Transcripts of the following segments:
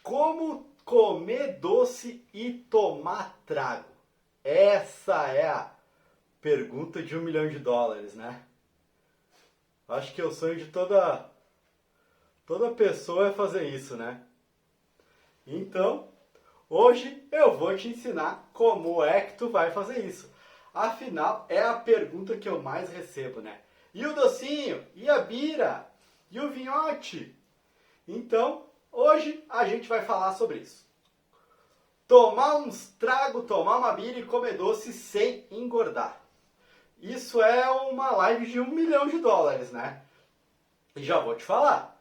Como comer doce e tomar trago? Essa é a pergunta de US$ 1 milhão, né? Acho que é o sonho de toda pessoa é fazer isso, né? Então, hoje eu vou te ensinar como é que tu vai fazer isso. Afinal, é a pergunta que eu mais recebo, né? E o docinho? E a bira? E o vinhote? Então, hoje a gente vai falar sobre isso. Tomar uns tragos, tomar uma bira e comer doce sem engordar. Isso é uma live de US$ 1 milhão, né? E já vou te falar.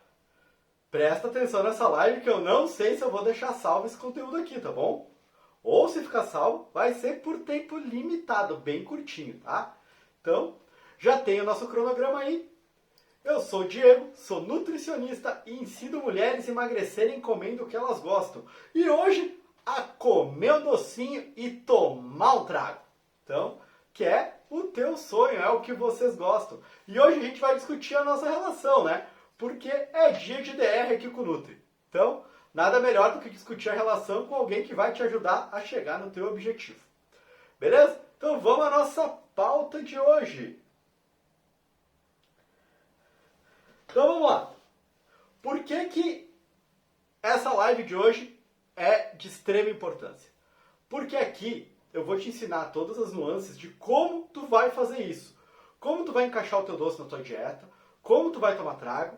Presta atenção nessa live que eu não sei se eu vou deixar salvo esse conteúdo aqui, tá bom? Ou se ficar salvo, vai ser por tempo limitado, bem curtinho, tá? Então, já tem o nosso cronograma aí. Eu sou o Diego, sou nutricionista e ensino mulheres a emagrecerem comendo o que elas gostam. E hoje, a comer um docinho e tomar um trago. Então, que é o teu sonho, é o que vocês gostam. E hoje a gente vai discutir a nossa relação, né? Porque é dia de DR aqui com o Nutri. Então, nada melhor do que discutir a relação com alguém que vai te ajudar a chegar no teu objetivo. Beleza? Então vamos à nossa pauta de hoje. Então vamos lá. Por que essa live de hoje é de extrema importância? Porque aqui eu vou te ensinar todas as nuances de como tu vai fazer isso. Como tu vai encaixar o teu doce na tua dieta, como tu vai tomar trago.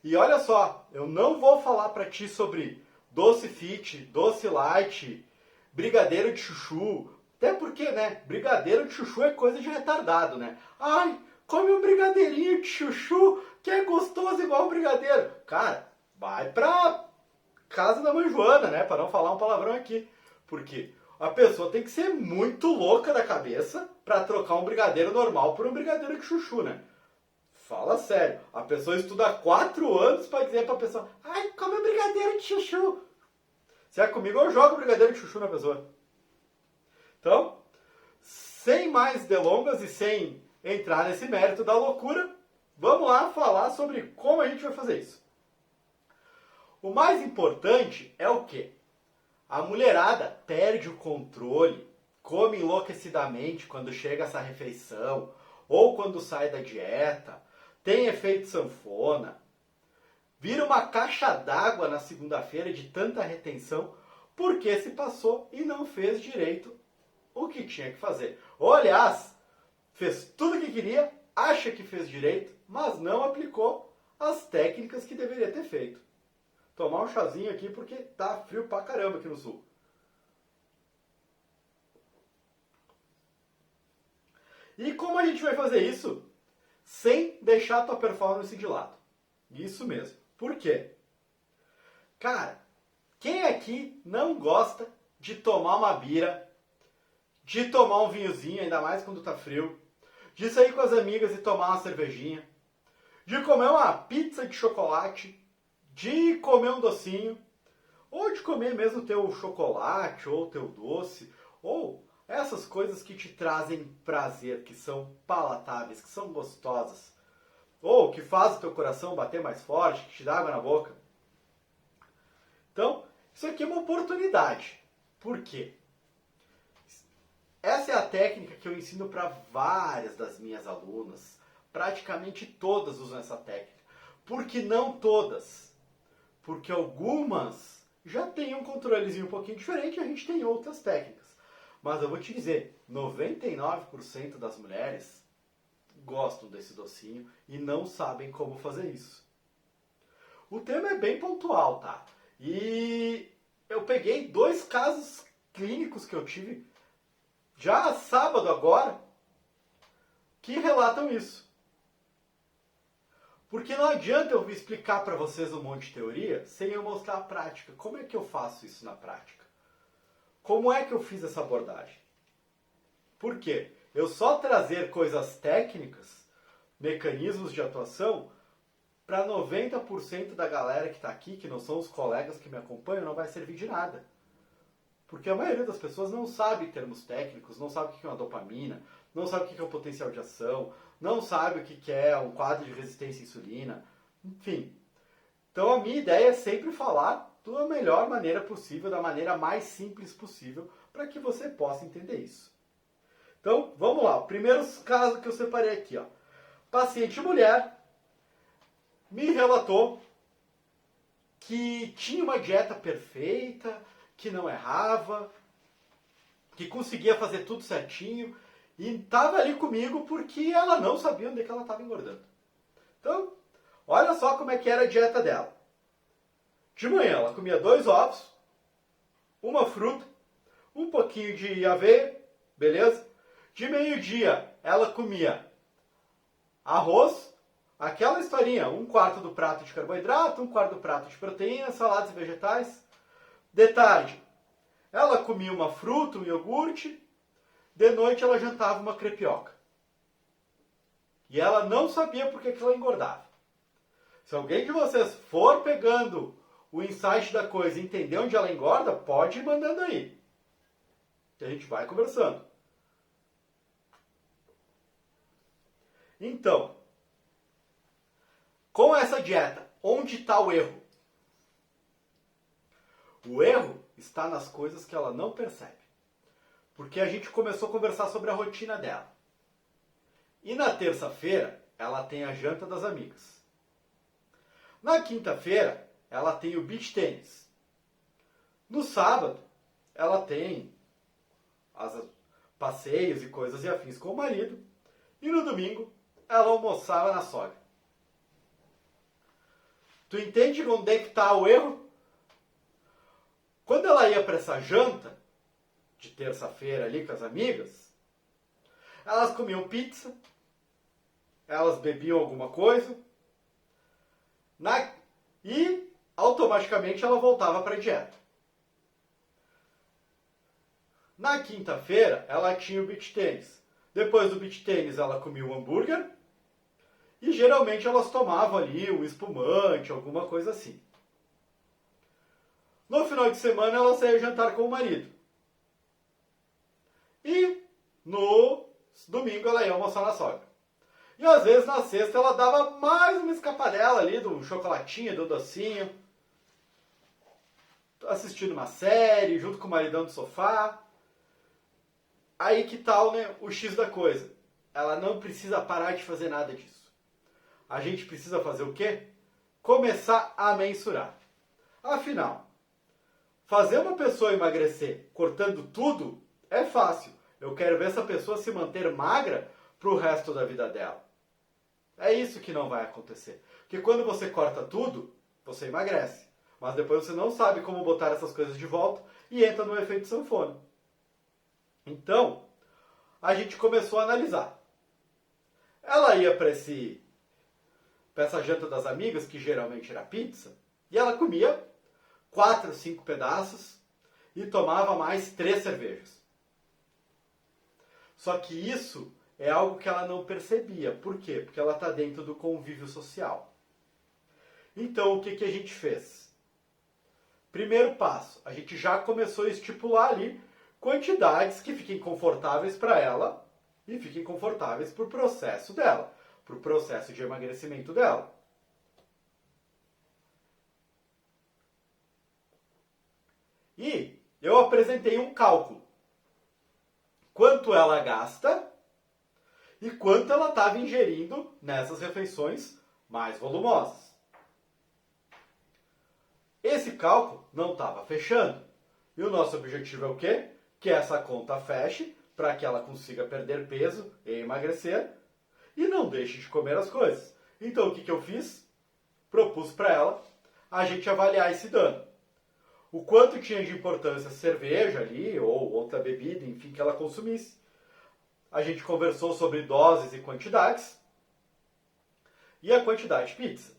E olha só, eu não vou falar pra ti sobre doce fit, doce light, brigadeiro de chuchu. Até porque, né, brigadeiro de chuchu é coisa de retardado, né? Ai, come um brigadeirinho de chuchu que é gostoso igual um brigadeiro. Cara, vai pra casa da mãe Joana, né, para não falar um palavrão aqui. Porque a pessoa tem que ser muito louca da cabeça pra trocar um brigadeiro normal por um brigadeiro de chuchu, né? Fala sério, a pessoa estuda 4 anos para dizer pra pessoa: ai, come um brigadeiro de chuchu. Se é comigo, eu jogo brigadeiro de chuchu na pessoa. Então, sem mais delongas e sem entrar nesse mérito da loucura, vamos lá falar sobre como a gente vai fazer isso. O mais importante é o quê? A mulherada perde o controle, come enlouquecidamente quando chega essa refeição, ou quando sai da dieta, tem efeito sanfona, vira uma caixa d'água na segunda-feira de tanta retenção, porque se passou e não fez direito o que tinha que fazer. Ou, aliás, fez tudo o que queria, acha que fez direito, mas não aplicou as técnicas que deveria ter feito. Tomar um chazinho aqui porque tá frio pra caramba aqui no sul. E como a gente vai fazer isso? Sem deixar a tua performance de lado. Isso mesmo. Por quê? Cara, quem aqui não gosta de tomar uma bira, de tomar um vinhozinho, ainda mais quando tá frio, de sair com as amigas e tomar uma cervejinha, de comer uma pizza de chocolate, de comer um docinho, ou de comer mesmo teu chocolate, ou teu doce, ou essas coisas que te trazem prazer, que são palatáveis, que são gostosas, ou que faz o teu coração bater mais forte, que te dá água na boca. Então, isso aqui é uma oportunidade. Por quê? Essa é a técnica que eu ensino para várias das minhas alunas. Praticamente todas usam essa técnica. Porque não todas. Porque algumas já têm um controlezinho um pouquinho diferente e a gente tem outras técnicas. Mas eu vou te dizer, 99% das mulheres gostam desse docinho e não sabem como fazer isso. O tema é bem pontual, tá? E eu peguei 2 casos clínicos que eu tive já sábado agora que relatam isso. Porque não adianta eu explicar para vocês um monte de teoria sem eu mostrar a prática. Como é que eu faço isso na prática? Como é que eu fiz essa abordagem? Por quê? Eu só trazer coisas técnicas, mecanismos de atuação, para 90% da galera que está aqui, que não são os colegas que me acompanham, não vai servir de nada. Porque a maioria das pessoas não sabe termos técnicos, não sabe o que é uma dopamina, não sabe o que é um potencial de ação, não sabe o que é um quadro de resistência à insulina, enfim. Então a minha ideia é sempre falar da melhor maneira possível, da maneira mais simples possível, para que você possa entender isso. Então, vamos lá. O primeiro caso que eu separei aqui, ó. Paciente mulher me relatou que tinha uma dieta perfeita, que não errava, que conseguia fazer tudo certinho e estava ali comigo porque ela não sabia onde é que ela estava engordando. Então, olha só como é que era a dieta dela. De manhã ela comia 2 ovos, uma fruta, um pouquinho de aveia, beleza? De meio-dia ela comia arroz, aquela historinha, 1/4 do prato de carboidrato, 1/4 do prato de proteína, saladas e vegetais. De tarde ela comia uma fruta, um iogurte. De noite ela jantava uma crepioca. E ela não sabia por que ela engordava. Se alguém de vocês for pegando o insight da coisa e entender onde ela engorda, pode ir mandando aí. Que a gente vai conversando. Então, com essa dieta, onde está o erro? O erro está nas coisas que ela não percebe. Porque a gente começou a conversar sobre a rotina dela. E na terça-feira, ela tem a janta das amigas. Na quinta-feira, ela tem o beach tênis. No sábado, ela tem passeios e coisas e afins com o marido. E no domingo, ela almoçava na sogra. Tu entende onde é que está o erro? Quando ela ia para essa janta, de terça-feira ali com as amigas, elas comiam pizza, elas bebiam alguma coisa, e automaticamente ela voltava para a dieta. Na quinta-feira, ela tinha o beach tênis. Depois do beach tênis, ela comia um hambúrguer, e geralmente elas tomavam ali um espumante, alguma coisa assim. No final de semana, ela saía jantar com o marido. E no domingo ela ia almoçar na sogra. E às vezes na sexta ela dava mais uma escapadela ali do chocolatinho, do docinho. Assistindo uma série, junto com o maridão no sofá. Aí que tal, né, o X da coisa? Ela não precisa parar de fazer nada disso. A gente precisa fazer o quê? Começar a mensurar. Afinal, fazer uma pessoa emagrecer cortando tudo é fácil. Eu quero ver essa pessoa se manter magra para o resto da vida dela. É isso que não vai acontecer. Porque quando você corta tudo, você emagrece. Mas depois você não sabe como botar essas coisas de volta e entra no efeito sanfona. Então, a gente começou a analisar. Ela ia para essa janta das amigas, que geralmente era pizza, e ela comia 4, 5 pedaços e tomava mais 3 cervejas. Só que isso é algo que ela não percebia. Por quê? Porque ela está dentro do convívio social. Então, o que a gente fez? Primeiro passo, a gente já começou a estipular ali quantidades que fiquem confortáveis para ela e fiquem confortáveis para o processo dela, para o processo de emagrecimento dela. E eu apresentei um cálculo. Quanto ela gasta e quanto ela estava ingerindo nessas refeições mais volumosas. Esse cálculo não estava fechando. E o nosso objetivo é o quê? Que essa conta feche para que ela consiga perder peso e emagrecer e não deixe de comer as coisas. Então o que eu fiz? Propus para ela a gente avaliar esse dano. O quanto tinha de importância cerveja ali, ou outra bebida, enfim, que ela consumisse. A gente conversou sobre doses e quantidades. E a quantidade de pizza.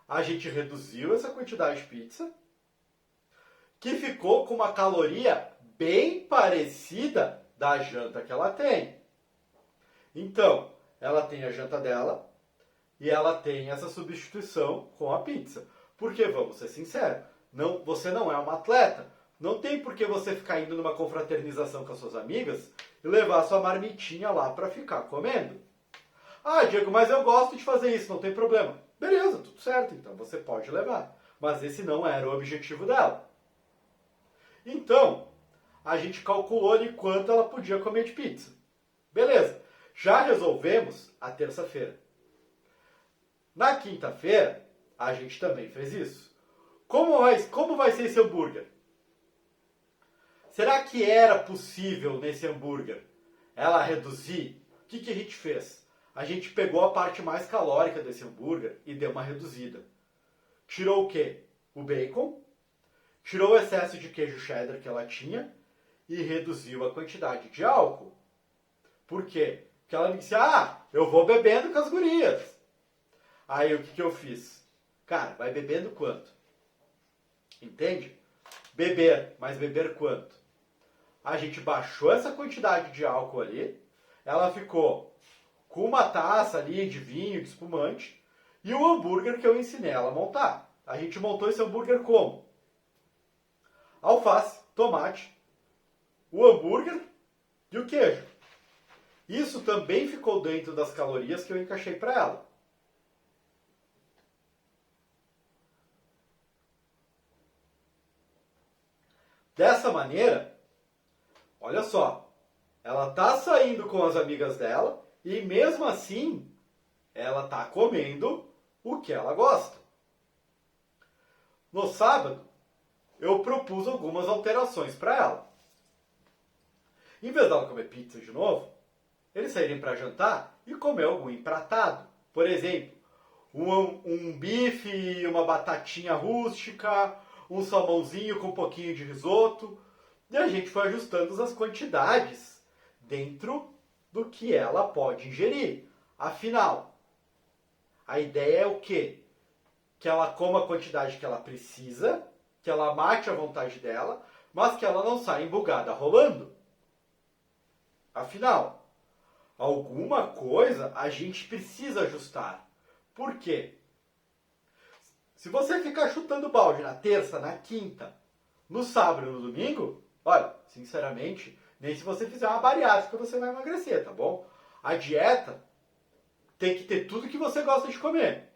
A gente reduziu essa quantidade de pizza, que ficou com uma caloria bem parecida da janta que ela tem. Então, ela tem a janta dela e ela tem essa substituição com a pizza. Porque, vamos ser sinceros, você não é uma atleta. Não tem por que você ficar indo numa confraternização com as suas amigas e levar sua marmitinha lá para ficar comendo. Ah, Diego, mas eu gosto de fazer isso, não tem problema. Beleza, tudo certo, então você pode levar. Mas esse não era o objetivo dela. Então, a gente calculou ali quanto ela podia comer de pizza. Beleza, já resolvemos a terça-feira. Na quinta-feira, a gente também fez isso. Como vai ser esse hambúrguer? Será que era possível nesse hambúrguer ela reduzir? O que a gente fez? A gente pegou a parte mais calórica desse hambúrguer e deu uma reduzida. Tirou o quê? O bacon, tirou o excesso de queijo cheddar que ela tinha e reduziu a quantidade de álcool. Por quê? Porque ela me disse, eu vou bebendo com as gurias. Aí o que eu fiz? Cara, vai bebendo quanto? Entende? Beber, mas beber quanto? A gente baixou essa quantidade de álcool ali, ela ficou com uma taça ali de vinho, de espumante, e o hambúrguer que eu ensinei ela a montar. A gente montou esse hambúrguer como? Alface, tomate, o hambúrguer e o queijo. Isso também ficou dentro das calorias que eu encaixei para ela. Dessa maneira, olha só, ela tá saindo com as amigas dela e mesmo assim ela tá comendo o que ela gosta. No sábado, eu propus algumas alterações para ela. Em vez dela comer pizza de novo, eles saírem para jantar e comer algum empratado. Por exemplo, um bife e uma batatinha rústica, um salmãozinho com um pouquinho de risoto. E a gente foi ajustando as quantidades dentro do que ela pode ingerir. Afinal, a ideia é o quê? Que ela coma a quantidade que ela precisa, que ela mate a vontade dela, mas que ela não saia embugada rolando. Afinal, alguma coisa a gente precisa ajustar. Por quê? Se você ficar chutando balde na terça, na quinta, no sábado e no domingo, olha, sinceramente, nem se você fizer uma bariátrica você vai emagrecer, tá bom? A dieta tem que ter tudo que você gosta de comer,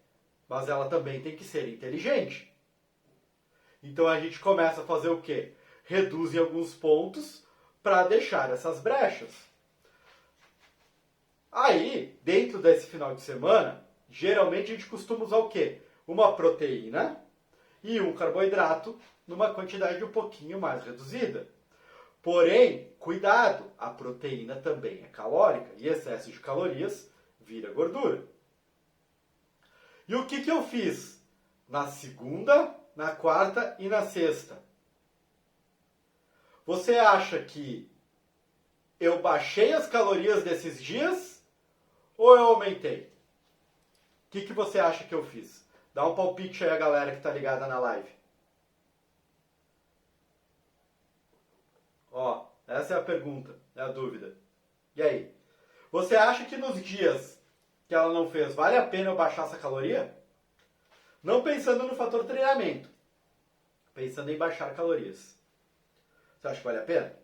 mas ela também tem que ser inteligente. Então a gente começa a fazer o quê? Reduz em alguns pontos para deixar essas brechas. Aí, dentro desse final de semana, geralmente a gente costuma usar o quê? Uma proteína e um carboidrato numa quantidade um pouquinho mais reduzida. Porém, cuidado, a proteína também é calórica e excesso de calorias vira gordura. E o que eu fiz? Na segunda, na quarta e na sexta. Você acha que eu baixei as calorias desses dias ou eu aumentei? O que você acha que eu fiz? Dá um palpite aí a galera que está ligada na live. Ó, essa é a pergunta, é a dúvida. E aí? Você acha que nos dias que ela não fez, vale a pena eu baixar essa caloria? Não pensando no fator treinamento. Pensando em baixar calorias. Você acha que vale a pena?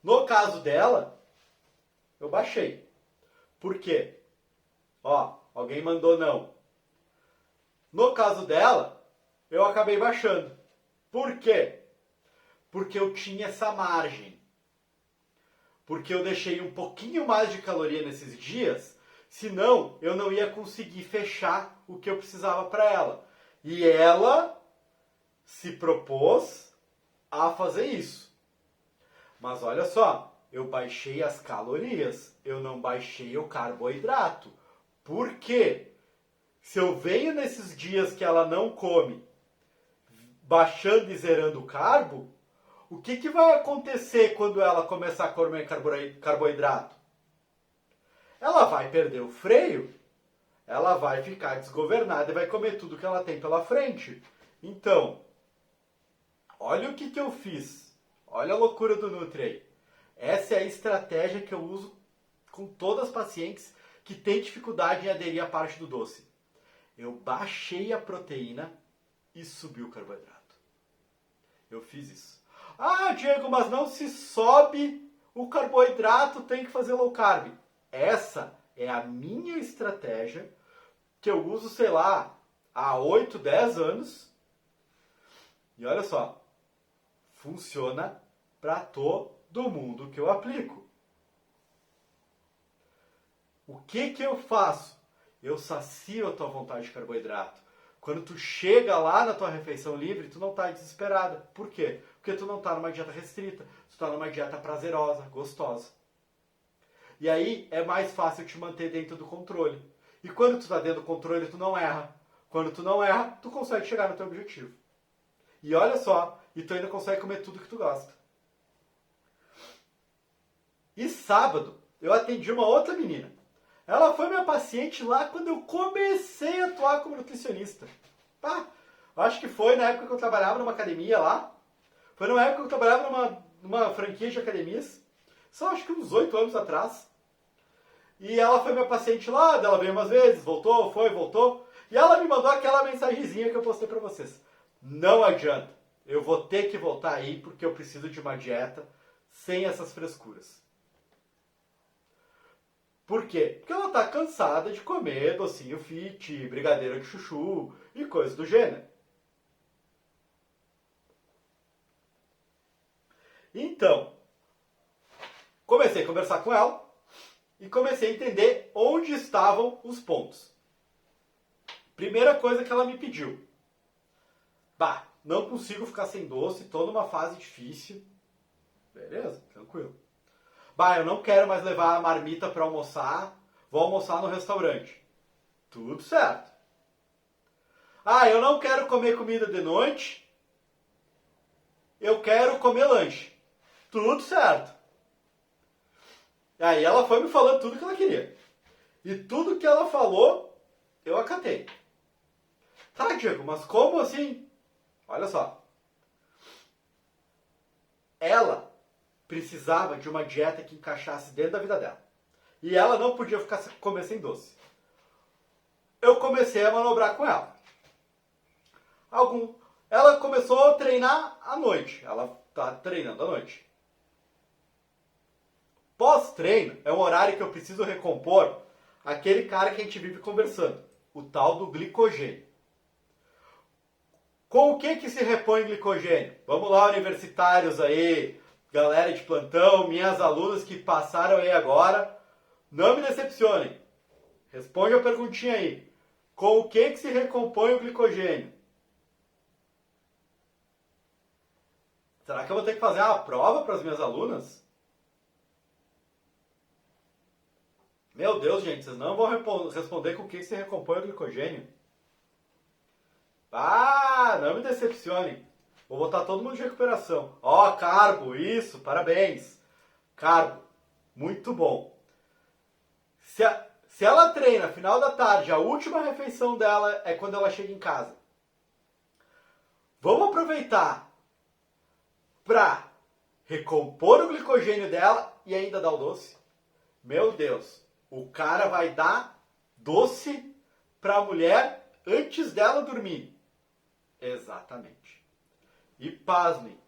No caso dela, eu baixei. Por quê? Ó, alguém mandou não. No caso dela, eu acabei baixando. Por quê? Porque eu tinha essa margem. Porque eu deixei um pouquinho mais de caloria nesses dias, senão eu não ia conseguir fechar o que eu precisava para ela. E ela se propôs a fazer isso. Mas olha só, eu baixei as calorias, eu não baixei o carboidrato. Por quê? Se eu venho nesses dias que ela não come, baixando e zerando o carbo, o que vai acontecer quando ela começar a comer carboidrato? Ela vai perder o freio, ela vai ficar desgovernada e vai comer tudo que ela tem pela frente. Então, olha o que eu fiz. Olha a loucura do Nutri aí. Essa é a estratégia que eu uso com todas as pacientes que têm dificuldade em aderir à parte do doce. Eu baixei a proteína e subi o carboidrato. Eu fiz isso. Ah, Diego, mas não se sobe o carboidrato, tem que fazer low carb. Essa é a minha estratégia que eu uso, sei lá, há 8, 10 anos. E olha só, funciona para todo mundo que eu aplico. O que eu faço? Eu sacio a tua vontade de carboidrato. Quando tu chega lá na tua refeição livre, tu não tá desesperada. Por quê? Porque tu não tá numa dieta restrita. Tu tá numa dieta prazerosa, gostosa. E aí é mais fácil te manter dentro do controle. E quando tu tá dentro do controle, tu não erra. Quando tu não erra, tu consegue chegar no teu objetivo. E olha só, e tu ainda consegue comer tudo que tu gosta. E sábado, eu atendi uma outra menina. Ela foi minha paciente lá quando eu comecei a atuar como nutricionista. Acho que foi na época que eu trabalhava numa academia lá. Foi numa época que eu trabalhava numa franquia de academias. Só acho que uns 8 anos atrás. E ela foi minha paciente lá, ela veio umas vezes, voltou, foi, voltou. E ela me mandou aquela mensagenzinha que eu postei pra vocês. Não adianta, eu vou ter que voltar aí porque eu preciso de uma dieta sem essas frescuras. Por quê? Porque ela tá cansada de comer docinho fit, brigadeiro de chuchu e coisas do gênero. Então, comecei a conversar com ela e comecei a entender onde estavam os pontos. Primeira coisa que ela me pediu. Não consigo ficar sem doce, tô numa fase difícil. Beleza, tranquilo. Eu não quero mais levar a marmita para almoçar, vou almoçar no restaurante. Tudo certo. Eu não quero comer comida de noite, eu quero comer lanche. Tudo certo. Aí ela foi me falando tudo que ela queria. E tudo que ela falou, eu acatei. Tá, Diego, mas como assim? Olha só. Ela precisava de uma dieta que encaixasse dentro da vida dela. E ela não podia ficar comer sem doce. Eu comecei a manobrar com ela. Ela começou a treinar à noite. Ela tá treinando à noite. Pós-treino é um horário que eu preciso recompor aquele cara que a gente vive conversando. O tal do glicogênio. Com o que se repõe glicogênio? Vamos lá, universitários aí, galera de plantão, minhas alunas que passaram aí agora, não me decepcionem. Responde a perguntinha aí. Com o que se recompõe o glicogênio? Será que eu vou ter que fazer uma prova para as minhas alunas? Meu Deus, gente, vocês não vão responder com o que se recompõe o glicogênio? Não me decepcionem. Vou botar todo mundo de recuperação. Carbo, isso, parabéns. Carbo, muito bom. Se ela treina final da tarde, a última refeição dela é quando ela chega em casa. Vamos aproveitar para recompor o glicogênio dela e ainda dar o doce? Meu Deus, o cara vai dar doce para a mulher antes dela dormir. Exatamente. E pasmem,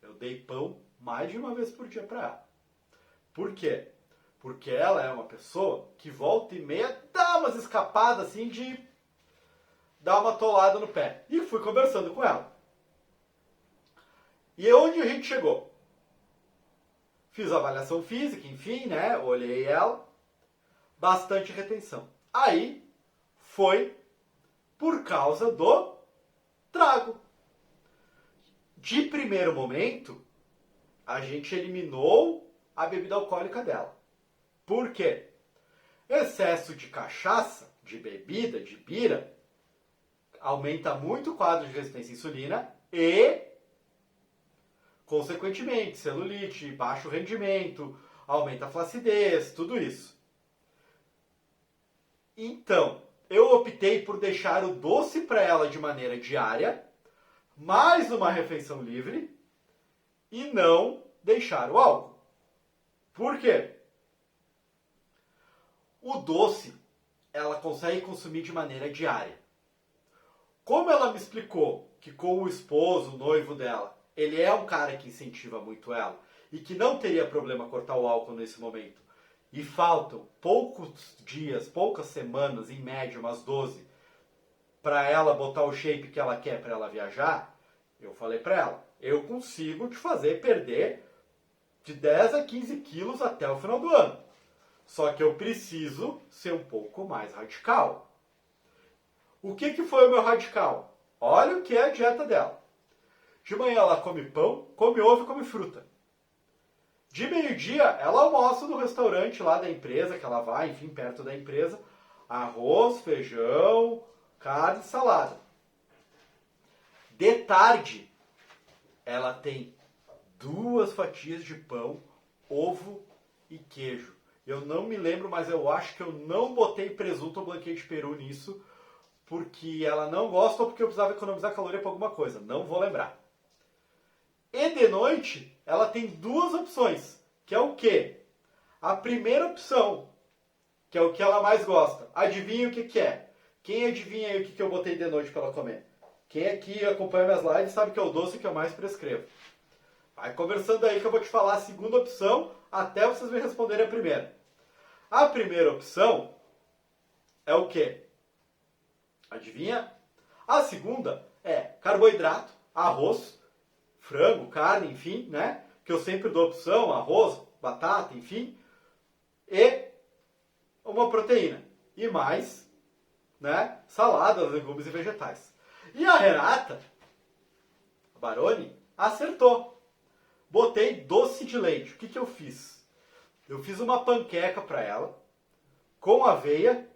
eu dei pão mais de uma vez por dia para ela. Por quê? Porque ela é uma pessoa que volta e meia dá umas escapadas assim de dar uma tolada no pé. E fui conversando com ela. E onde a gente chegou? Fiz a avaliação física, enfim, né? Olhei ela. Bastante retenção. Aí foi por causa do trago. De primeiro momento, a gente eliminou a bebida alcoólica dela. Por quê? Excesso de cachaça, de bebida, de bira, aumenta muito o quadro de resistência à insulina e, consequentemente, celulite, baixo rendimento, aumenta a flacidez, tudo isso. Então, eu optei por deixar o doce para ela de maneira diária, mais uma refeição livre, e não deixar o álcool. Por quê? O doce, ela consegue consumir de maneira diária. Como ela me explicou que com o esposo, o noivo dela, ele é um cara que incentiva muito ela, e que não teria problema cortar o álcool nesse momento, e faltam poucos dias, poucas semanas, em média umas 12, para ela botar o shape que ela quer para ela viajar, eu falei para ela, eu consigo te fazer perder de 10 a 15 quilos até o final do ano. Só que eu preciso ser um pouco mais radical. O que foi o meu radical? Olha o que é a dieta dela. De manhã ela come pão, come ovo e come fruta. De meio-dia ela almoça no restaurante lá da empresa, que ela vai, enfim, perto da empresa. Arroz, feijão, carne e salada. De tarde ela tem 2 fatias de pão, ovo e queijo. Eu não me lembro, mas eu acho que eu não botei presunto ou blanqueio de peru nisso, porque ela não gosta ou porque eu precisava economizar caloria para alguma coisa. Não vou lembrar. E de noite, ela tem 2 opções, que é o quê? A primeira opção, que é o que ela mais gosta. Adivinha o que é? Quem adivinha aí o que eu botei de noite para ela comer? Quem aqui acompanha minhas lives sabe que é o doce que eu mais prescrevo. Vai conversando aí que eu vou te falar a segunda opção até vocês me responderem a primeira. A primeira opção é o quê? Adivinha? A segunda é carboidrato, arroz, frango, carne, enfim, né? Que eu sempre dou opção, arroz, batata, enfim. E uma proteína. E mais, né? Saladas, legumes e vegetais. E a Renata, a Baroni, acertou. Botei doce de leite. O que eu fiz? Eu fiz uma panqueca para ela, com aveia,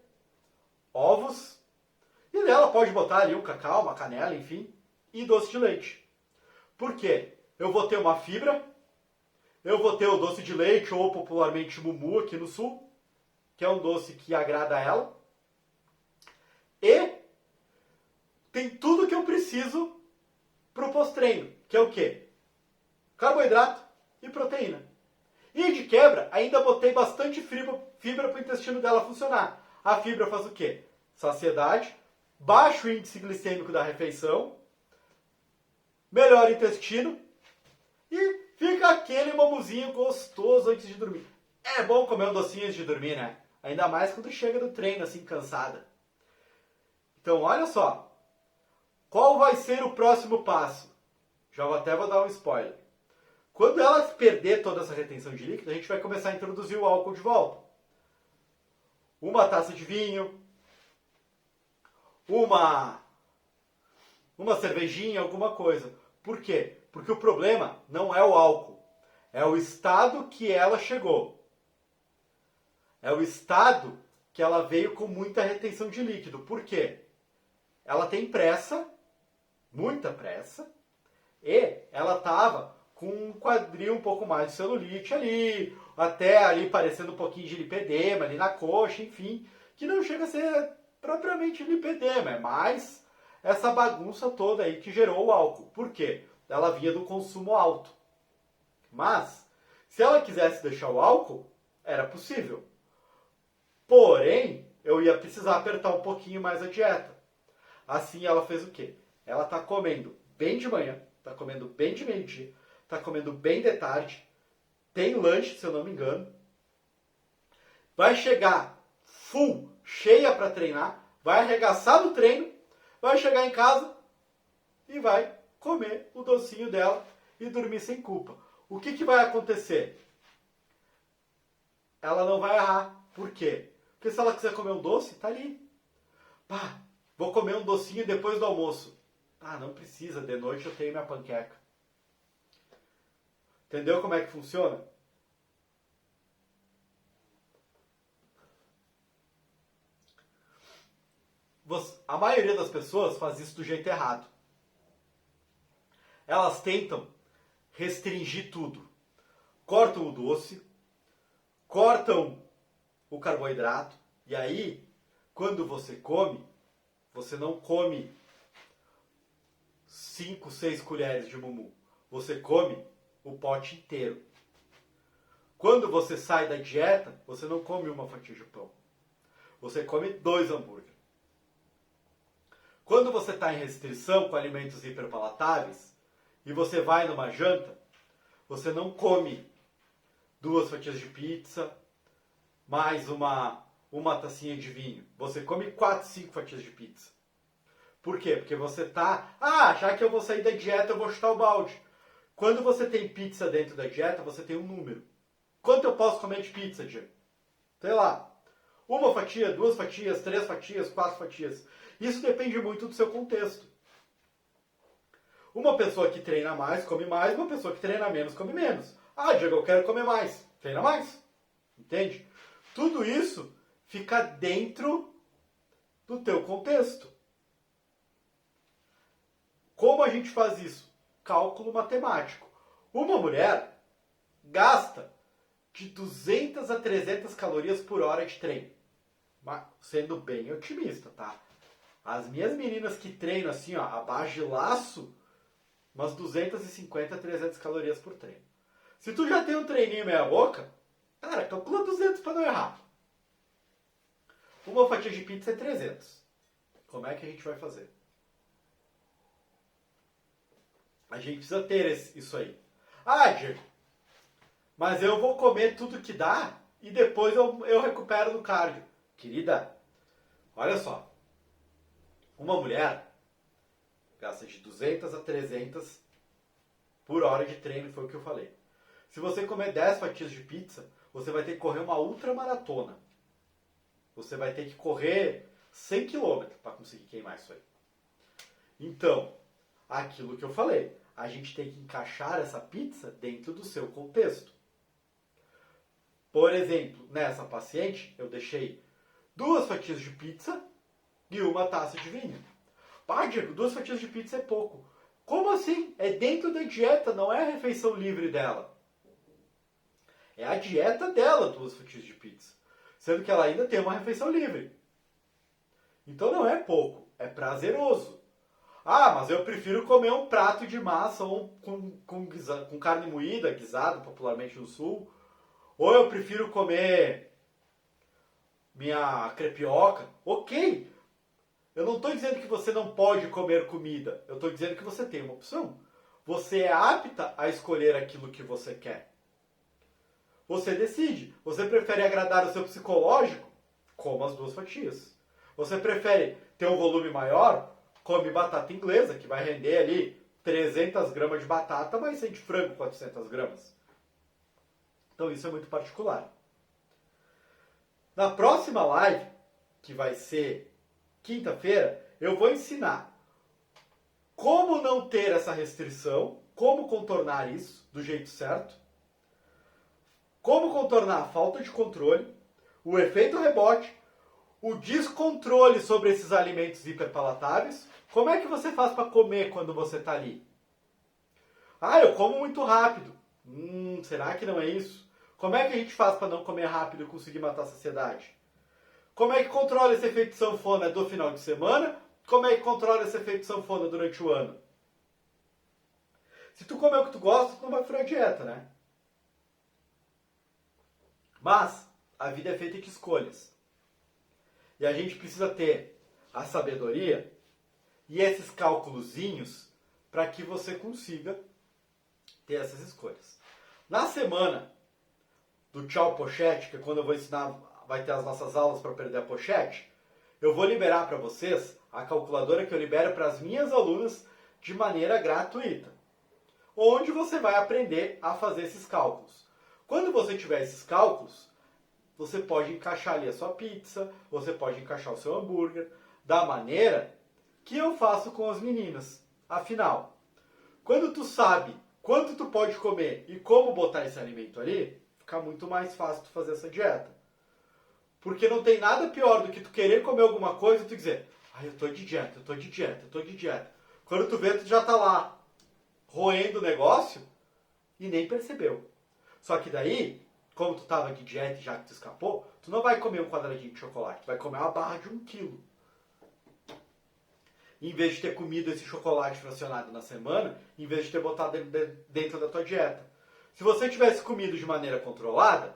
ovos, e nela pode botar ali um cacau, uma canela, enfim, e doce de leite. Por quê? Eu vou ter uma fibra, eu vou ter o doce de leite, ou popularmente mumu aqui no sul, que é um doce que agrada a ela, e tem tudo que eu preciso para o pós-treino, que é o quê? Carboidrato e proteína. E de quebra, ainda botei bastante fibra para o intestino dela funcionar. A fibra faz o quê? Saciedade, baixo índice glicêmico da refeição, melhora o intestino e fica aquele mamuzinho gostoso antes de dormir. É bom comer um docinho antes de dormir, né? Ainda mais quando chega do treino assim cansada. Então olha só, qual vai ser o próximo passo? Já até vou dar um spoiler. Quando ela perder toda essa retenção de líquido, a gente vai começar a introduzir o álcool de volta. Uma taça de vinho, uma cervejinha, alguma coisa. Por quê? Porque o problema não é o álcool, é o estado que ela chegou. É o estado que ela veio com muita retenção de líquido. Por quê? Ela tem pressa, muita pressa, e ela estava com um quadril um pouco mais de celulite ali, até ali parecendo um pouquinho de lipedema ali na coxa, enfim, que não chega a ser propriamente lipedema, é mais essa bagunça toda aí que gerou o álcool. Por quê? Ela vinha do consumo alto. Mas, se ela quisesse deixar o álcool, era possível. Porém, eu ia precisar apertar um pouquinho mais a dieta. Assim ela fez o quê? Ela está comendo bem de manhã, está comendo bem de meio-dia, está comendo bem de tarde, tem lanche, se eu não me engano, vai chegar full, cheia para treinar, vai arregaçar no treino, vai chegar em casa e vai comer o docinho dela e dormir sem culpa. O que vai acontecer? Ela não vai errar. Por quê? Porque se ela quiser comer um doce, tá ali. Pá, vou comer um docinho depois do almoço. Ah, não precisa, de noite eu tenho minha panqueca. Entendeu como é que funciona? A maioria das pessoas faz isso do jeito errado. Elas tentam restringir tudo. Cortam o doce, cortam o carboidrato, e aí, quando você come, você não come 5, 6 colheres de mumu. Você come o pote inteiro. Quando você sai da dieta, você não come uma fatia de pão. Você come 2 hambúrgueres. Quando você está em restrição com alimentos hiperpalatáveis e você vai numa janta, você não come 2 fatias de pizza, mais uma tacinha de vinho. Você come 4, 5 fatias de pizza. Por quê? Porque você tá... já que eu vou sair da dieta, eu vou chutar o balde. Quando você tem pizza dentro da dieta, você tem um número. Quanto eu posso comer de pizza, Diego? Sei lá. 1 fatia, 2 fatias, 3 fatias, 4 fatias. Isso depende muito do seu contexto. Uma pessoa que treina mais, come mais. Uma pessoa que treina menos, come menos. Diego, eu quero comer mais. Treina mais. Entende? Tudo isso fica dentro do teu contexto. Como a gente faz isso? Cálculo matemático. Uma mulher gasta de 200 a 300 calorias por hora de treino. Mas sendo bem otimista, tá? As minhas meninas que treinam assim, abaixo de laço, umas 250 a 300 calorias por treino. Se tu já tem um treininho meia boca, cara, calcula 200 para não errar. Uma fatia de pizza é 300. Como é que a gente vai fazer? A gente precisa ter isso aí. Diego, mas eu vou comer tudo que dá e depois eu recupero no cardio. Querida, olha só. Uma mulher gasta de 200 a 300 por hora de treino, foi o que eu falei. Se você comer 10 fatias de pizza, você vai ter que correr uma ultramaratona. Você vai ter que correr 100 km para conseguir queimar isso aí. Então, aquilo que eu falei, a gente tem que encaixar essa pizza dentro do seu contexto. Por exemplo, nessa paciente, eu deixei 2 fatias de pizza e 1 taça de vinho. Diego, 2 fatias de pizza é pouco. Como assim? É dentro da dieta, não é a refeição livre dela. É a dieta dela, 2 fatias de pizza. Sendo que ela ainda tem uma refeição livre. Então não é pouco, é prazeroso. Mas eu prefiro comer um prato de massa ou com carne moída, guisado popularmente no sul. Ou eu prefiro comer minha crepioca. Ok, eu não estou dizendo que você não pode comer comida. Eu estou dizendo que você tem uma opção. Você é apta a escolher aquilo que você quer. Você decide. Você prefere agradar o seu psicológico? Coma as 2 fatias. Você prefere ter um volume maior? Come batata inglesa, que vai render ali 300 gramas de batata, mas sem de frango 400 gramas. Então isso é muito particular. Na próxima live, que vai ser quinta-feira, eu vou ensinar como não ter essa restrição, como contornar isso do jeito certo, como contornar a falta de controle, o efeito rebote, o descontrole sobre esses alimentos hiperpalatáveis. Como é que você faz para comer quando você está ali? Eu como muito rápido. Será que não é isso? Como é que a gente faz para não comer rápido e conseguir matar a saciedade? Como é que controla esse efeito sanfona do final de semana? Como é que controla esse efeito sanfona durante o ano? Se tu comer o que tu gosta, tu não vai furar a dieta, né? Mas a vida é feita de escolhas. E a gente precisa ter a sabedoria e esses cálculozinhos para que você consiga ter essas escolhas. Na semana do Tchau Pochete, que é quando eu vou ensinar, vai ter as nossas aulas para perder a pochete, eu vou liberar para vocês a calculadora que eu libero para as minhas alunas de maneira gratuita, onde você vai aprender a fazer esses cálculos. Quando você tiver esses cálculos, você pode encaixar ali a sua pizza, você pode encaixar o seu hambúrguer, da maneira que eu faço com as meninas. Afinal, quando tu sabe quanto tu pode comer e como botar esse alimento ali, fica muito mais fácil tu fazer essa dieta. Porque não tem nada pior do que tu querer comer alguma coisa e tu dizer, eu tô de dieta, eu tô de dieta, eu tô de dieta. Quando tu vê, tu já tá lá roendo o negócio e nem percebeu. Só que daí, como tu tava de dieta e já que tu escapou, tu não vai comer um quadradinho de chocolate, tu vai comer uma barra de 1 quilo. Em vez de ter comido esse chocolate fracionado na semana, em vez de ter botado dentro da tua dieta. Se você tivesse comido de maneira controlada,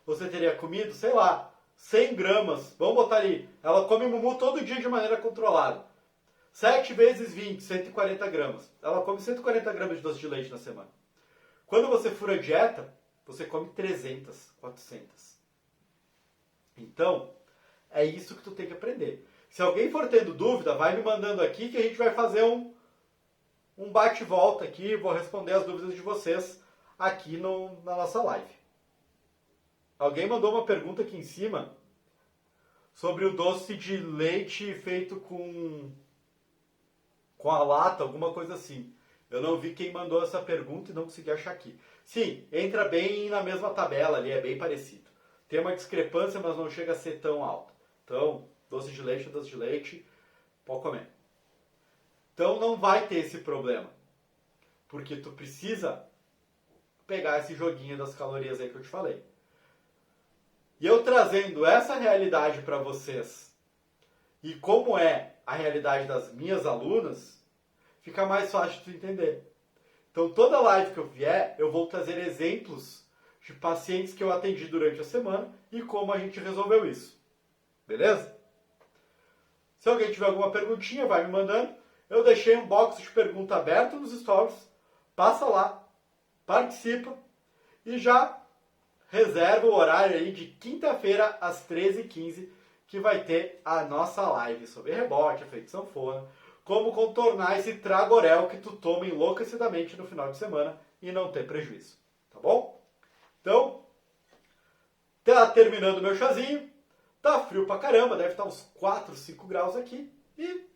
você teria comido, sei lá, 100 gramas. Vamos botar ali. Ela come mumu todo dia de maneira controlada. 7 vezes 20, 140 gramas. Ela come 140 gramas de doce de leite na semana. Quando você fura a dieta, você come 300, 400. Então, é isso que tu tem que aprender. Se alguém for tendo dúvida, vai me mandando aqui que a gente vai fazer um bate-volta aqui, vou responder as dúvidas de vocês aqui na nossa live. Alguém mandou uma pergunta aqui em cima sobre o doce de leite feito com a lata, alguma coisa assim. Eu não vi quem mandou essa pergunta e não consegui achar aqui. Sim, entra bem na mesma tabela ali, é bem parecido. Tem uma discrepância, mas não chega a ser tão alta. Então, doce de leite, pode comer. Então não vai ter esse problema. Porque tu precisa pegar esse joguinho das calorias aí que eu te falei. E eu trazendo essa realidade para vocês e como é a realidade das minhas alunas, fica mais fácil de tu entender. Então toda live que eu vier, eu vou trazer exemplos de pacientes que eu atendi durante a semana e como a gente resolveu isso. Beleza? Se alguém tiver alguma perguntinha, vai me mandando. Eu deixei um box de pergunta aberto nos stories. Passa lá, participa e já reserva o horário aí de quinta-feira às 13h15, que vai ter a nossa live sobre rebote, efeito sanfona, como contornar esse tragorel que tu toma enlouquecidamente no final de semana e não ter prejuízo. Tá bom? Então, tá terminando meu chazinho. Tá frio pra caramba, deve estar uns 4, 5 graus aqui. E